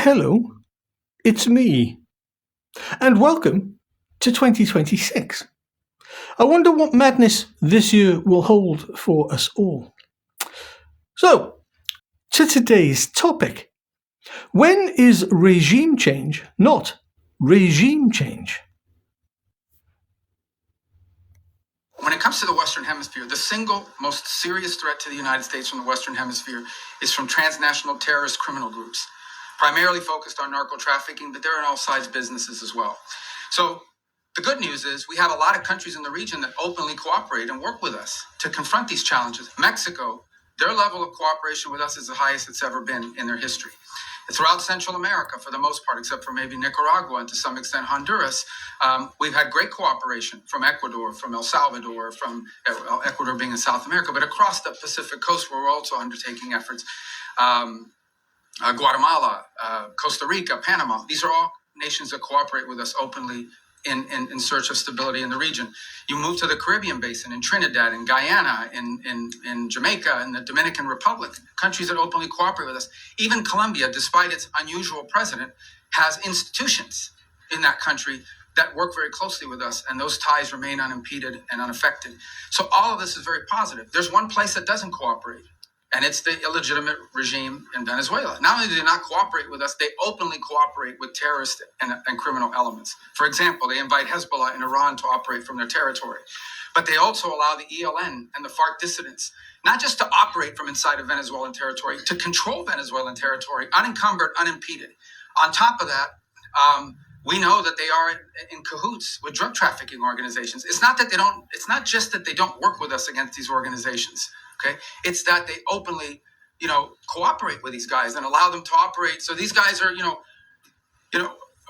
Hello, it's me, and welcome to 2026. I wonder what madness this year will hold for us all. So, to today's topic. When is regime change not regime change? When it comes to the Western Hemisphere, the single most serious threat to the United States from the Western Hemisphere is from transnational terrorist criminal groups, primarily focused on narco trafficking, but they're in all sides businesses as well. So the good news is we have a lot of countries in the region that openly cooperate and work with us to confront these challenges. Mexico, their level of cooperation with us is the highest it's ever been in their history. Throughout Central America, for the most part, except for maybe Nicaragua and to some extent Honduras, we've had great cooperation from Ecuador, from El Salvador, from Ecuador being in South America, but across the Pacific coast, where we're also undertaking efforts. Guatemala, Costa Rica, Panama, these are all nations that cooperate with us openly in search of stability in the region. You move to the Caribbean basin, in Trinidad, in Guyana, in Jamaica, in the Dominican Republic, countries that openly cooperate with us. Even Colombia, despite its unusual president, has institutions in that country that work very closely with us, and those ties remain unimpeded and unaffected. So all of this is very positive. There's one place that doesn't cooperate, and it's the illegitimate regime in Venezuela. Not only do they not cooperate with us, they openly cooperate with terrorist and criminal elements. For example, they invite Hezbollah in Iran to operate from their territory. But they also allow the ELN and the FARC dissidents not just to operate from inside of Venezuelan territory, to control Venezuelan territory, unencumbered, unimpeded. On top of that, we know that they are in cahoots with drug trafficking organizations. It's not just that they don't work with us against these organizations. Okay, it's that they openly, cooperate with these guys and allow them to operate. So these guys are,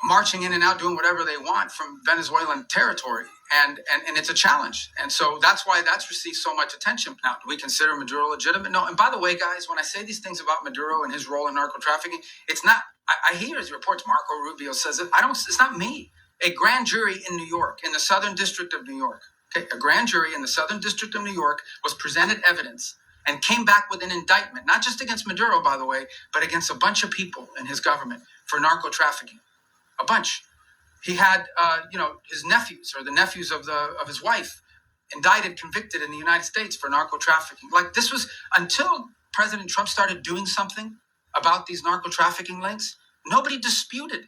marching in and out, doing whatever they want from Venezuelan territory, and it's a challenge. And so that's why that's received so much attention. Now, do we consider Maduro legitimate? No. And by the way, guys, when I say these things about Maduro and his role in narco trafficking, it's not. I hear his reports. Marco Rubio says it. It's not me. A grand jury in New York, in the Southern District of New York. Okay, a grand jury in the Southern District of New York was presented evidence and came back with an indictment, not just against Maduro, by the way, but against a bunch of people in his government for narco trafficking. A bunch. He had, his nephews or the nephews of his wife indicted, convicted in the United States for narco trafficking. Like, this was until President Trump started doing something about these narco trafficking links. Nobody disputed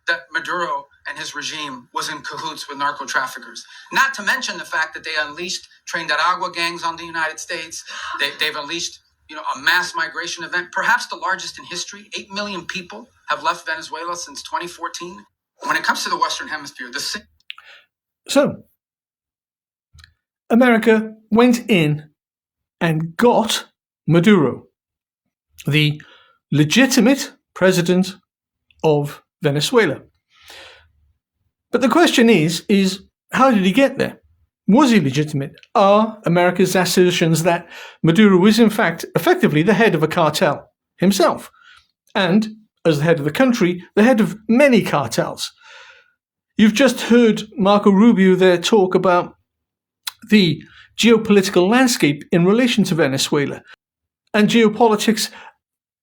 that Maduro and his regime was in cahoots with narco traffickers. Not to mention the fact that they unleashed Trinidad gangs on the United States. They've unleashed, a mass migration event, perhaps the largest in history. 8 million people have left Venezuela since 2014. When it comes to the Western Hemisphere, So, America went in and got Maduro, the legitimate president of Venezuela. But the question is how did he get there? Was he legitimate? Are America's assertions that Maduro is in fact effectively the head of a cartel himself, and as the head of the country, the head of many cartels? You've just heard Marco Rubio there talk about the geopolitical landscape in relation to Venezuela, and geopolitics,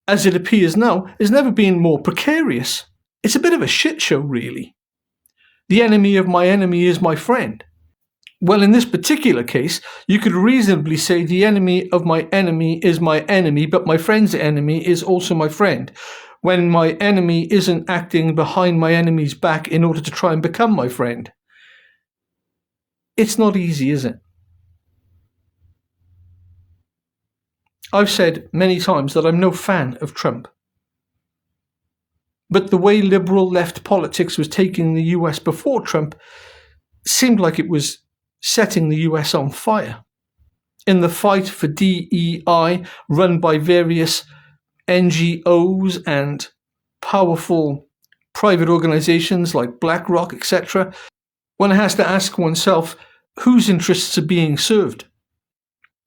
as it appears now, has never been more precarious. It's a bit of a shit show, really. The enemy of my enemy is my friend. Well, in this particular case, you could reasonably say the enemy of my enemy is my enemy, but my friend's enemy is also my friend, when my enemy isn't acting behind my enemy's back in order to try and become my friend. It's not easy, is it? I've said many times that I'm no fan of Trump. But the way liberal left politics was taking the US before Trump seemed like it was setting the US on fire. In the fight for DEI, run by various NGOs and powerful private organizations like BlackRock, etc., one has to ask oneself whose interests are being served.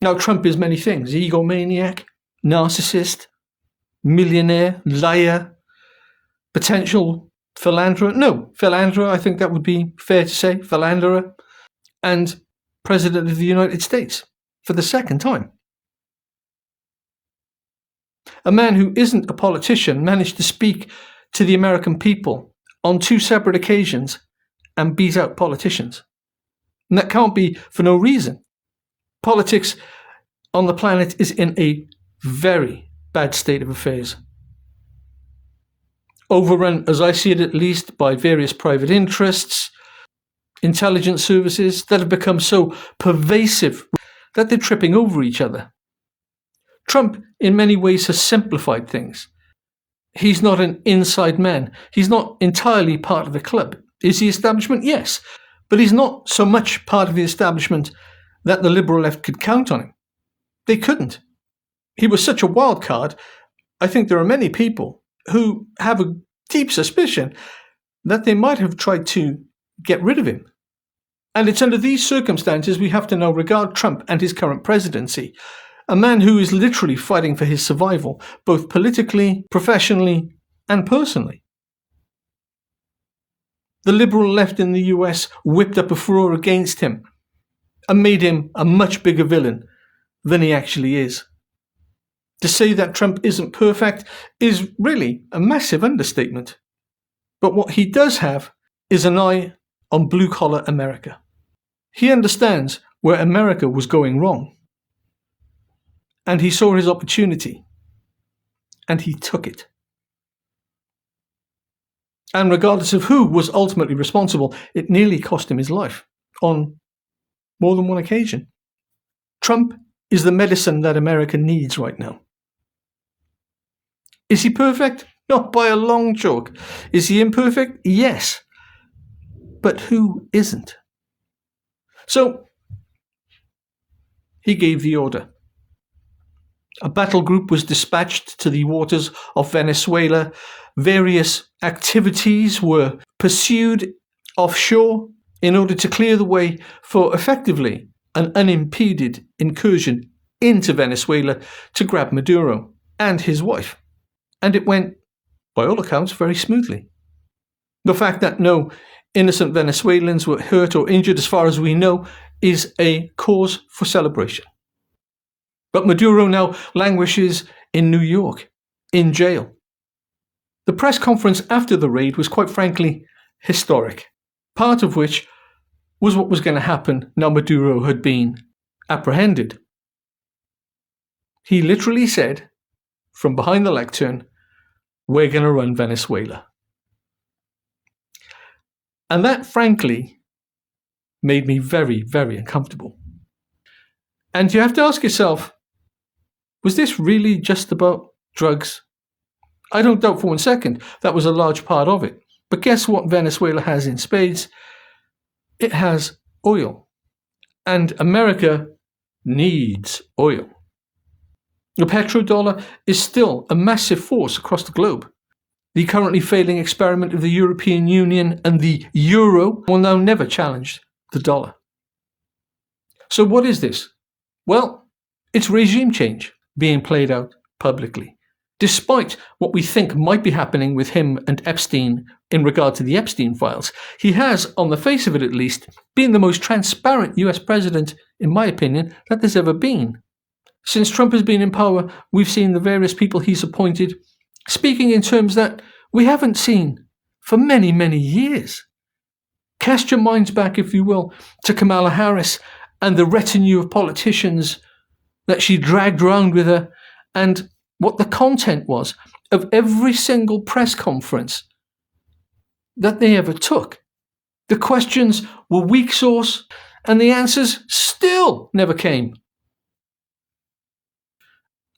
Now, Trump is many things: egomaniac, narcissist, millionaire, liar, potential philanderer. No, philanderer, I think that would be fair to say, philanderer, and President of the United States for the second time. A man who isn't a politician managed to speak to the American people on 2 separate occasions and beat out politicians. And that can't be for no reason. Politics on the planet is in a very bad state of affairs. Overrun, as I see it at least, by various private interests, intelligence services that have become so pervasive that they're tripping over each other. Trump, in many ways, has simplified things. He's not an inside man. He's not entirely part of the club. Is he establishment? Yes. But he's not so much part of the establishment that the liberal left could count on him. They couldn't. He was such a wild card. I think there are many people who have a deep suspicion that they might have tried to get rid of him. And it's under these circumstances we have to now regard Trump and his current presidency, a man who is literally fighting for his survival, both politically, professionally, and personally. The liberal left in the US whipped up a furore against him and made him a much bigger villain than he actually is. To say that Trump isn't perfect is really a massive understatement. But what he does have is an eye on blue-collar America. He understands where America was going wrong. And he saw his opportunity. And he took it. And regardless of who was ultimately responsible, it nearly cost him his life on more than one occasion. Trump is the medicine that America needs right now. Is he perfect? Not by a long chalk. Is he imperfect? Yes. But who isn't? So, he gave the order. A battle group was dispatched to the waters of Venezuela. Various activities were pursued offshore in order to clear the way for effectively an unimpeded incursion into Venezuela to grab Maduro and his wife. And it went, by all accounts, very smoothly. The fact that no innocent Venezuelans were hurt or injured, as far as we know, is a cause for celebration. But Maduro now languishes in New York, in jail. The press conference after the raid was quite frankly historic, part of which was what was going to happen now Maduro had been apprehended. He literally said, from behind the lectern, "We're going to run Venezuela." And that, frankly, made me very, very uncomfortable. And you have to ask yourself, was this really just about drugs? I don't doubt for one second that was a large part of it. But guess what Venezuela has in spades? It has oil. And America needs oil. The petrodollar is still a massive force across the globe. The currently failing experiment of the European Union and the euro will now never challenge the dollar. So what is this? Well, it's regime change being played out publicly. Despite what we think might be happening with him and Epstein in regard to the Epstein files, he has, on the face of it at least, been the most transparent US president, in my opinion, that there's ever been. Since Trump has been in power, we've seen the various people he's appointed speaking in terms that we haven't seen for many, many years. Cast your minds back, if you will, to Kamala Harris and the retinue of politicians that she dragged around with her, and what the content was of every single press conference that they ever took. The questions were weak sauce, and the answers still never came.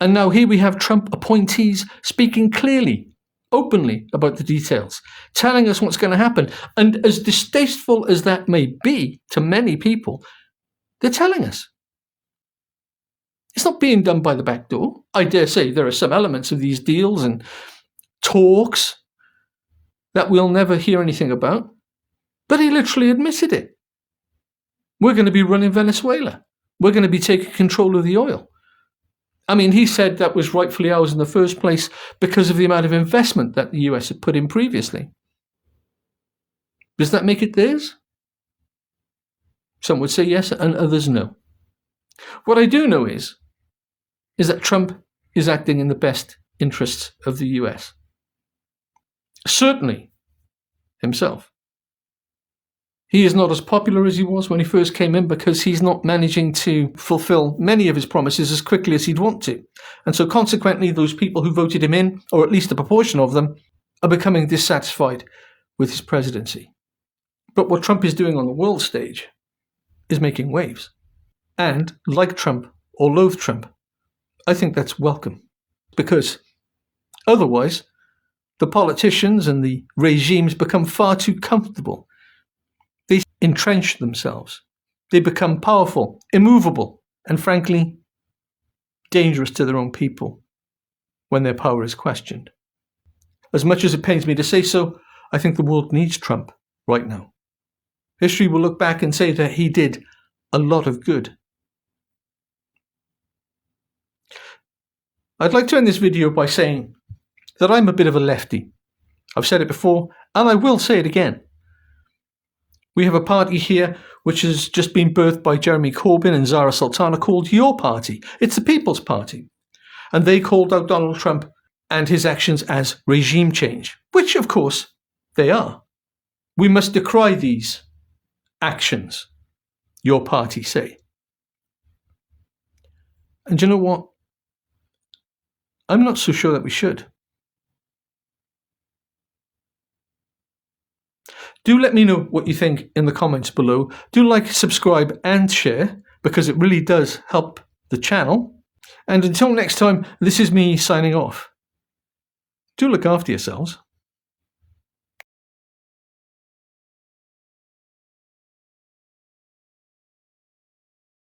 And now here we have Trump appointees speaking clearly, openly about the details, telling us what's going to happen. And as distasteful as that may be to many people, they're telling us. It's not being done by the back door. I dare say there are some elements of these deals and talks that we'll never hear anything about. But he literally admitted it. We're going to be running Venezuela. We're going to be taking control of the oil. I mean, he said that was rightfully ours in the first place because of the amount of investment that the US had put in previously. Does that make it theirs? Some would say yes and others no. What I do know is that Trump is acting in the best interests of the US. certainly himself. He is not as popular as he was when he first came in because he's not managing to fulfill many of his promises as quickly as he'd want to. And so consequently, those people who voted him in, or at least a proportion of them, are becoming dissatisfied with his presidency. But what Trump is doing on the world stage is making waves. And like Trump or loathe Trump, I think that's welcome. Because otherwise, the politicians and the regimes become far too comfortable. They entrench themselves. They become powerful, immovable, and frankly, dangerous to their own people when their power is questioned. As much as it pains me to say so, I think the world needs Trump right now. History will look back and say that he did a lot of good. I'd like to end this video by saying that I'm a bit of a lefty. I've said it before, and I will say it again. We have a party here which has just been birthed by Jeremy Corbyn and Zara Sultana called Your Party. It's the People's Party. And they called out Donald Trump and his actions as regime change, which, of course, they are. We must decry these actions, Your Party say. And you know what? I'm not so sure that we should. Do let me know what you think in the comments below. Do like, subscribe and share because it really does help the channel. And until next time, this is me signing off. Do look after yourselves.